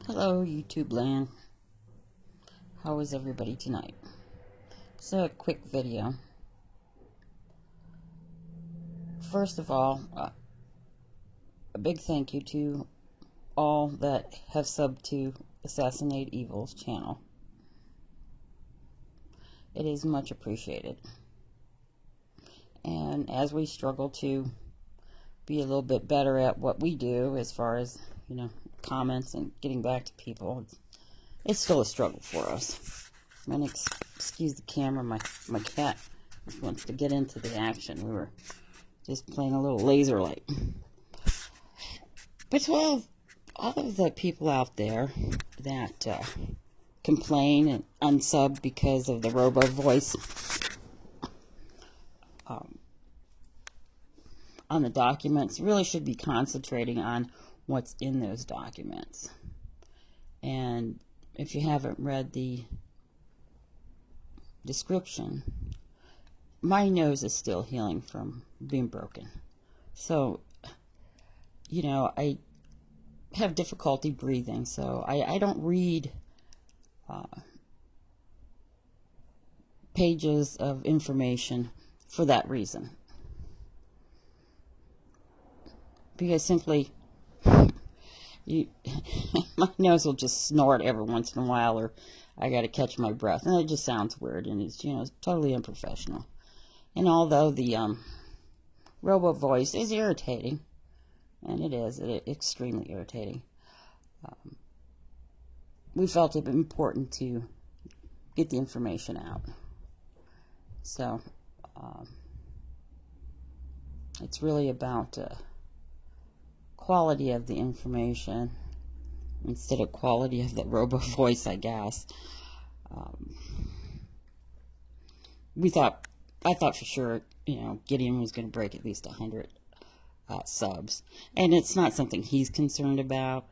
Hello, YouTube land. How is everybody tonight? It's a quick video. First of all, a big thank you to all that have subbed to Assassinate Evil's channel. It is much appreciated. And as we struggle to be a little bit better at what we do as far as, comments and getting back to people, it's still a struggle for us. Excuse the camera, my cat just wants to get into the action. We were just playing a little laser light. But to all of the people out there that complain and unsub because of the robo voice on the documents, really should be concentrating on what's in those documents. And if you haven't read the description, my nose is still healing from being broken. So, I have difficulty breathing, so I don't read pages of information for that reason. Because simply, my nose will just snort every once in a while, or I got to catch my breath, and it just sounds weird, and it's totally unprofessional. And although the robo voice is irritating, and it is extremely irritating, we felt it important to get the information out. So it's really about quality of the information instead of quality of the robo voice, I guess. I thought for sure, Gideon was going to break at least 100 subs, and it's not something he's concerned about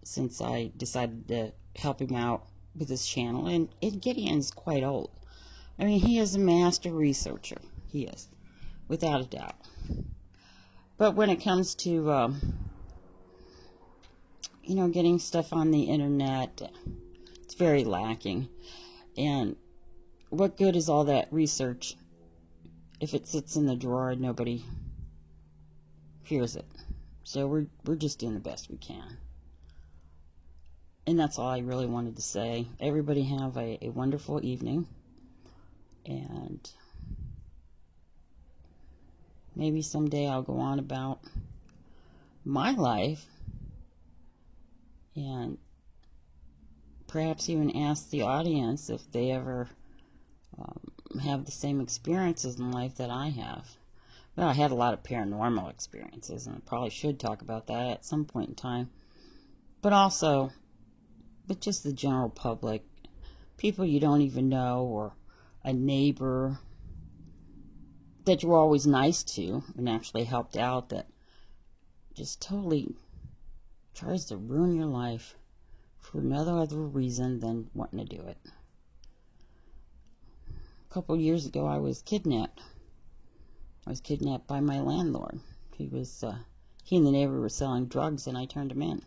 since I decided to help him out with his channel. And Gideon's quite old. I mean, he is a master researcher. He is, without a doubt. But when it comes to, getting stuff on the internet, it's very lacking. And what good is all that research if it sits in the drawer and nobody hears it? So we're just doing the best we can. And that's all I really wanted to say. Everybody have a wonderful evening. And maybe someday I'll go on about my life and perhaps even ask the audience if they ever have the same experiences in life that I have. Well, I had a lot of paranormal experiences, and I probably should talk about that at some point in time. But just the general public, people you don't even know, or a neighbor that you were always nice to and actually helped out, that just totally tries to ruin your life for no other reason than wanting to do it. A couple years ago, I was kidnapped. I was kidnapped by my landlord. He and the neighbor were selling drugs, and I turned him in.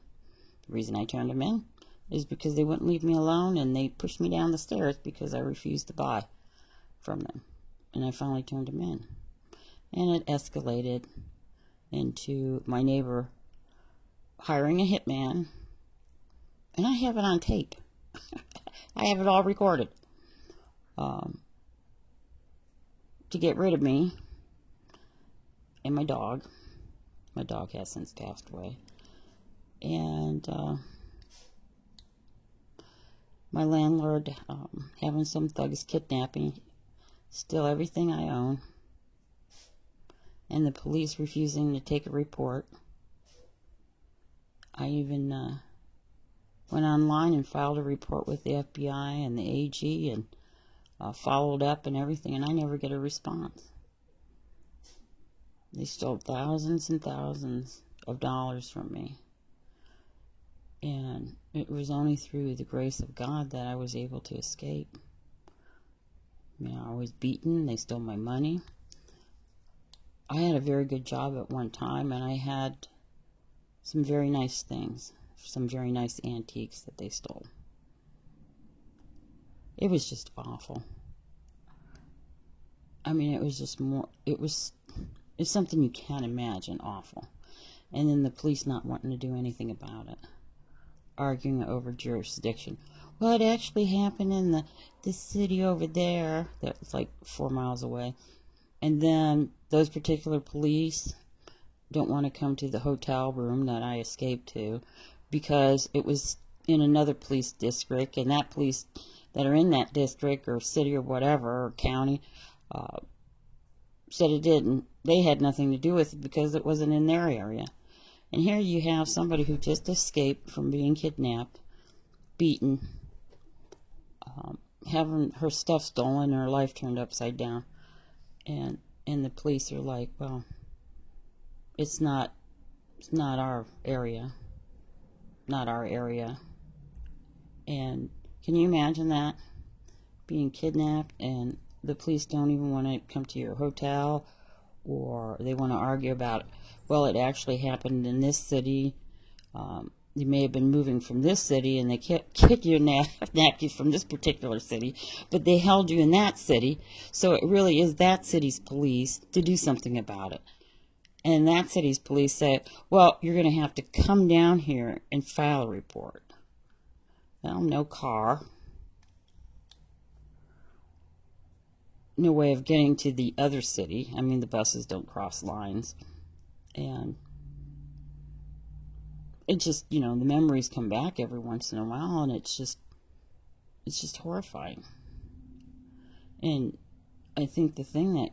The reason I turned him in is because they wouldn't leave me alone, and they pushed me down the stairs because I refused to buy from them. And I finally turned him in. And it escalated into my neighbor hiring a hitman. And I have it on tape. I have it all recorded. To get rid of me and my dog. My dog has since passed away. And my landlord having some thugs kidnapping, steal everything I own, and the police refusing to take a report. I even went online and filed a report with the FBI and the AG and followed up and everything, and I never get a response. They stole thousands and thousands of dollars from me. And it was only through the grace of God that I was able to escape. I was beaten. They stole my money. I had a very good job at one time, and I had some very nice things. some very nice antiques that they stole. It was just awful. I mean, it was just it's something you can't imagine awful. And then the police not wanting to do anything about it, arguing over jurisdiction. Well, it actually happened in this city over there that was like 4 miles away. And then those particular police don't want to come to the hotel room that I escaped to because it was in another police district, and that police that are in that district or city or whatever or county said they had nothing to do with it because it wasn't in their area. And here you have somebody who just escaped from being kidnapped, beaten, having her stuff stolen and her life turned upside down. And the police are like, well, it's not our area. Not our area. And can you imagine that? Being kidnapped and the police don't even want to come to your hotel, or they want to argue about, well, it actually happened in this city. You may have been moving from this city and they kidnapped you from this particular city, but they held you in that city, so it really is that city's police to do something about it. And that city's police say, well, you're going to have to come down here and file a report. Well, no car. No way of getting to the other city. I mean, the buses don't cross lines. And it just, the memories come back every once in a while, and it's just horrifying. And I think the thing that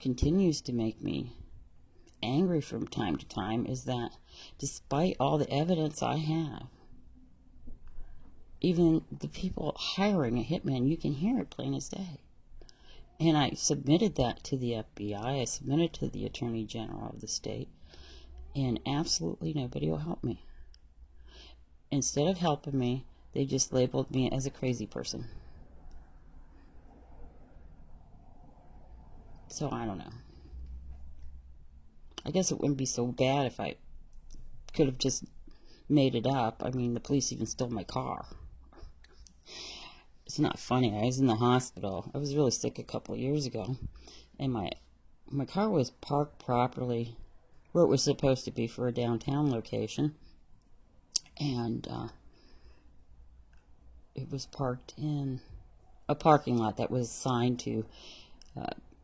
continues to make me angry from time to time is that despite all the evidence I have, even the people hiring a hitman, you can hear it plain as day. And I submitted that to the FBI, I submitted to the Attorney General of the state, and absolutely nobody will help me. Instead of helping me, they just labeled me as a crazy person. So I don't know. I guess it wouldn't be so bad if I could have just made it up. I mean, the police even stole my car. It's not funny. I was in the hospital. I was really sick a couple of years ago, and my car was parked properly where it was supposed to be for a downtown location, and it was parked in a parking lot that was assigned to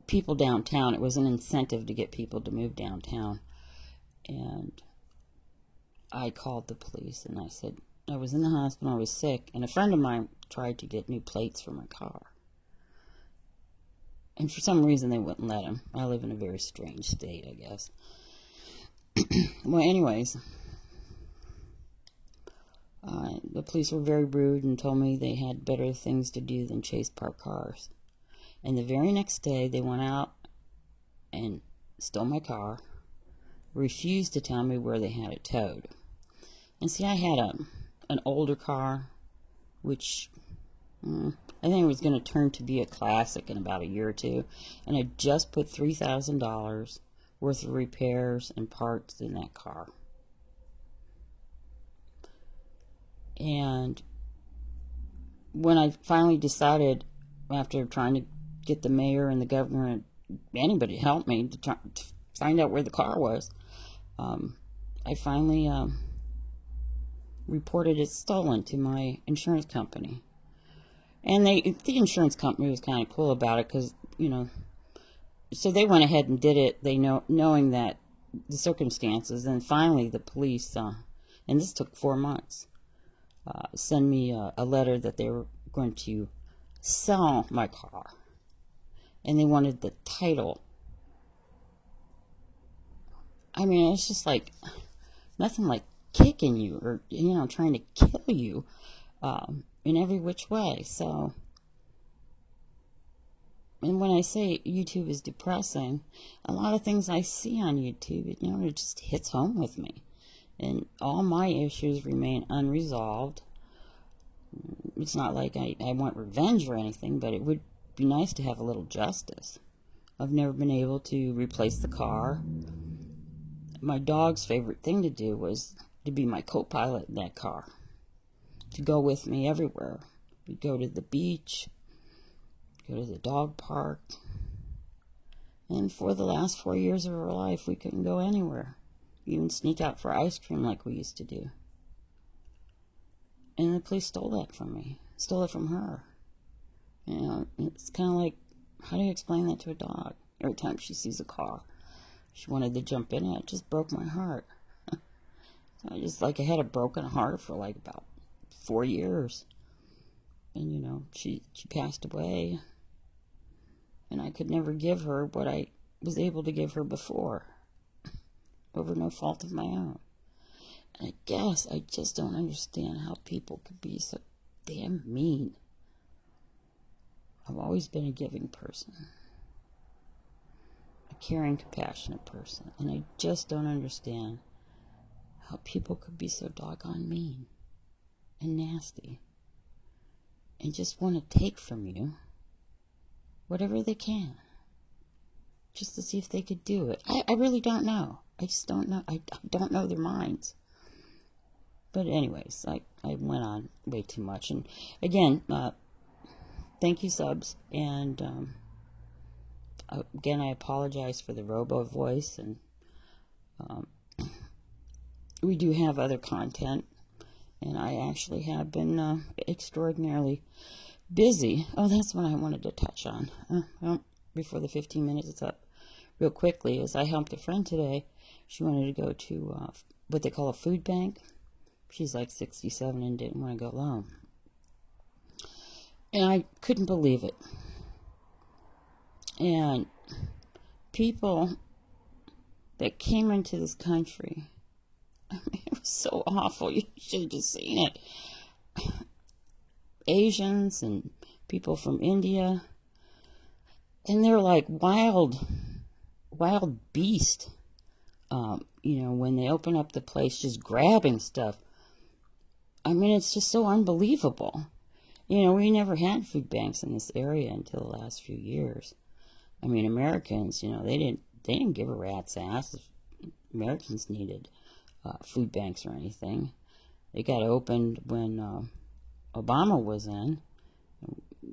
people downtown. It was an incentive to get people to move downtown. And I called the police and I said, I was in the hospital, I was sick, and a friend of mine tried to get new plates for my car. And for some reason they wouldn't let him. I live in a very strange state, I guess. Well, anyways, the police were very rude and told me they had better things to do than chase parked cars. And the very next day, they went out and stole my car, refused to tell me where they had it towed. And see, I had an older car, which I think it was going to turn to be a classic in about a year or two. And I just put $3,000 worth of repairs and parts in that car. And when I finally decided, after trying to get the mayor and the governor and anybody to help me to find out where the car was, I finally reported it stolen to my insurance company. And the insurance company was kind of cool about it because, so they went ahead and did it, knowing that the circumstances. And finally the police, and this took 4 months, send me a letter that they were going to sell my car. And they wanted the title. I mean, it's just like, nothing like kicking you or, trying to kill you in every which way. So, and when I say YouTube is depressing, a lot of things I see on YouTube, it just hits home with me. And all my issues remain unresolved. It's not like I want revenge or anything, but it would be nice to have a little justice. I've never been able to replace the car. My dog's favorite thing to do was to be my co-pilot in that car, to go with me everywhere. We'd go to the beach, go to the dog park. And for the last 4 years of our life, we couldn't go anywhere, even sneak out for ice cream like we used to do. And the police stole that from me, stole it from her. You know, it's kind of like, how do you explain that to a dog? Every time she sees a car, she wanted to jump in it. It just broke my heart. I had a broken heart for like about 4 years. And, you know, she passed away. And I could never give her what I was able to give her before, over no fault of my own. And I guess I just don't understand how people could be so damn mean. I've always been a giving person, a caring, compassionate person, and I just don't understand how people could be so doggone mean and nasty and just want to take from you whatever they can, just to see if they could do it. I really don't know. I just don't know. I don't know their minds. But anyways, I went on way too much. And again, thank you, subs. And again, I apologize for the robo voice. And we do have other content. And I actually have been extraordinarily busy. Oh, that's what I wanted to touch on. Well, before the 15 minutes is up, real quickly, as I helped a friend today. She wanted to go to what they call a food bank. She's like 67 and didn't want to go alone. And I couldn't believe it. And people that came into this country, I mean, it was so awful. You should have just seen it. Asians and people from India. And they're like wild beasts. You know, when they open up the place, just grabbing stuff. I mean, it's just so unbelievable. You know, we never had food banks in this area until the last few years. I mean, Americans, you know, they didn't give a rat's ass if Americans needed food banks or anything. They got opened when Obama was in,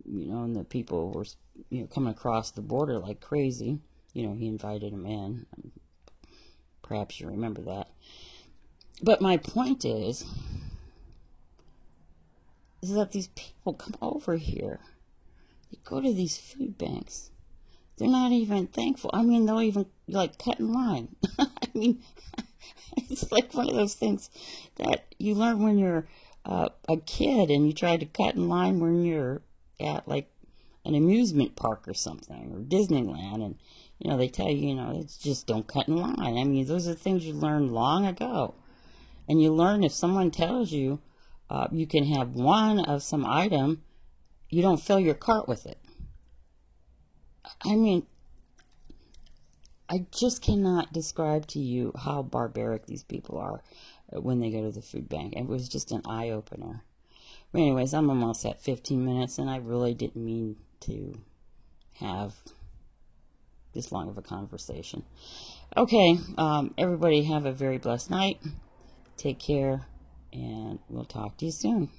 you know, and the people were, you know, coming across the border like crazy. You know, he invited them in. Perhaps you remember that. But my point is that these people come over here. They go to these food banks. They're not even thankful. I mean, they'll even, like, cut in line. I mean, it's like one of those things that you learn when you're a kid and you try to cut in line when you're at, like, an amusement park or something, or Disneyland, and, you know, they tell you, you know, it's just don't cut in line. I mean, those are things you learned long ago. And you learn if someone tells you you can have one of some item, you don't fill your cart with it. I mean, I just cannot describe to you how barbaric these people are when they go to the food bank. It was just an eye-opener. But anyways, I'm almost at 15 minutes, and I really didn't mean to have this long of a conversation. Okay, everybody have a very blessed night. Take care, and we'll talk to you soon.